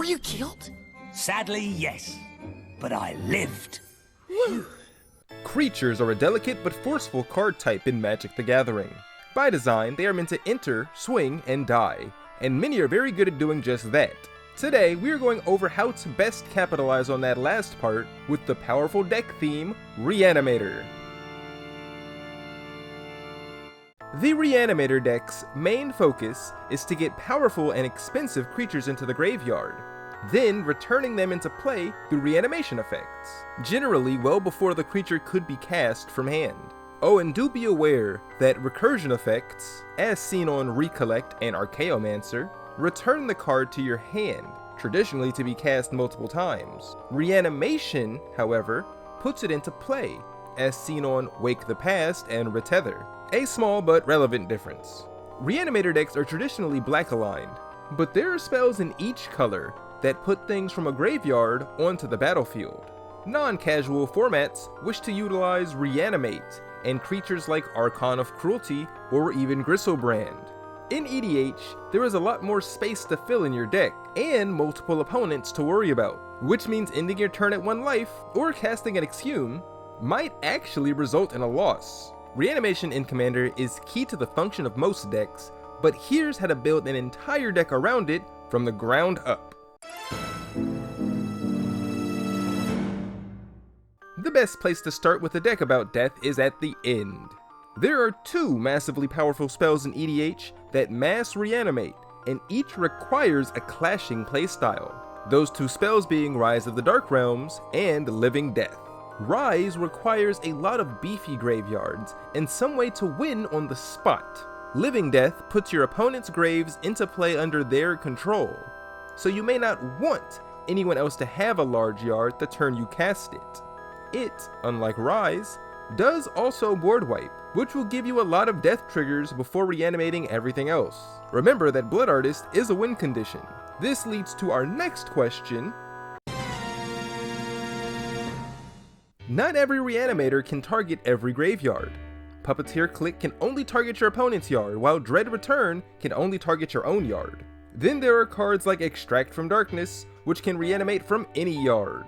you killed? Sadly, yes. But I lived. Creatures are a delicate but forceful card type in Magic the Gathering. By design, they are meant to enter, swing, and die, and many are very good at doing just that. Today, we are going over how to best capitalize on that last part with the powerful deck theme, Reanimator. The Reanimator deck's main focus is to get powerful and expensive creatures into the graveyard, then returning them into play through reanimation effects, generally well before the creature could be cast from hand. Oh, and do be aware that recursion effects, as seen on Recollect and Archaeomancer, return the card to your hand, traditionally to be cast multiple times. Reanimation, however, puts it into play, as seen on Wake the Past and Retether, a small but relevant difference. Reanimator decks are traditionally black aligned, but there are spells in each color that put things from a graveyard onto the battlefield. Non-casual formats wish to utilize Reanimate and creatures like Archon of Cruelty or even Gristlebrand. In EDH, there is a lot more space to fill in your deck and multiple opponents to worry about, which means ending your turn at 1 life or casting an Exhume might actually result in a loss. Reanimation in Commander is key to the function of most decks, but here's how to build an entire deck around it from the ground up. The best place to start with a deck about death is at the end. There are 2 massively powerful spells in EDH that mass reanimate, and each requires a clashing playstyle. Those 2 spells being Rise of the Dark Realms and Living Death. Rise requires a lot of beefy graveyards and some way to win on the spot. Living Death puts your opponent's graves into play under their control, so you may not want anyone else to have a large yard the turn you cast it. It, unlike Rise, does also board wipe, which will give you a lot of death triggers before reanimating everything else. Remember that Blood Artist is a win condition. This leads to our next question. Not every Reanimator can target every graveyard. Puppeteer Click can only target your opponent's yard, while Dread Return can only target your own yard. Then there are cards like Extract from Darkness, which can reanimate from any yard.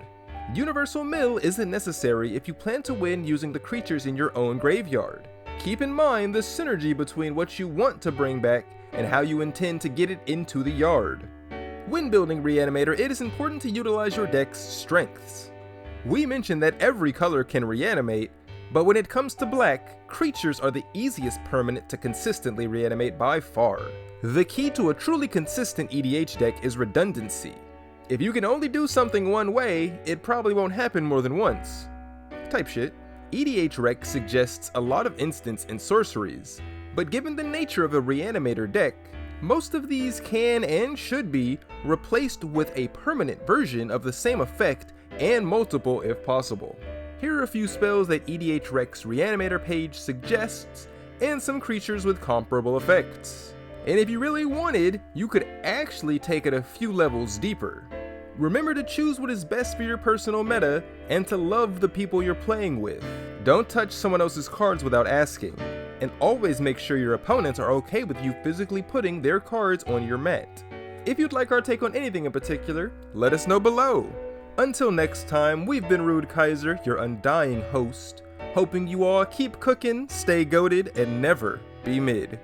Universal Mill isn't necessary if you plan to win using the creatures in your own graveyard. Keep in mind the synergy between what you want to bring back and how you intend to get it into the yard. When building Reanimator, it is important to utilize your deck's strengths. We mentioned that every color can reanimate, but when it comes to black, creatures are the easiest permanent to consistently reanimate by far. The key to a truly consistent EDH deck is redundancy. If you can only do something one way, it probably won't happen more than once. Type shit. EDH Rec suggests a lot of instants and sorceries, but given the nature of a Reanimator deck, most of these can and should be replaced with a permanent version of the same effect and multiple if possible. Here are a few spells that EDH Rec's Reanimator page suggests, and some creatures with comparable effects. And if you really wanted, you could actually take it a few levels deeper. Remember to choose what is best for your personal meta, and to love the people you're playing with. Don't touch someone else's cards without asking, and always make sure your opponents are okay with you physically putting their cards on your mat. If you'd like our take on anything in particular, let us know below. Until next time, we've been Rude Kaiser, your undying host, hoping you all keep cooking, stay goated, and never be mid.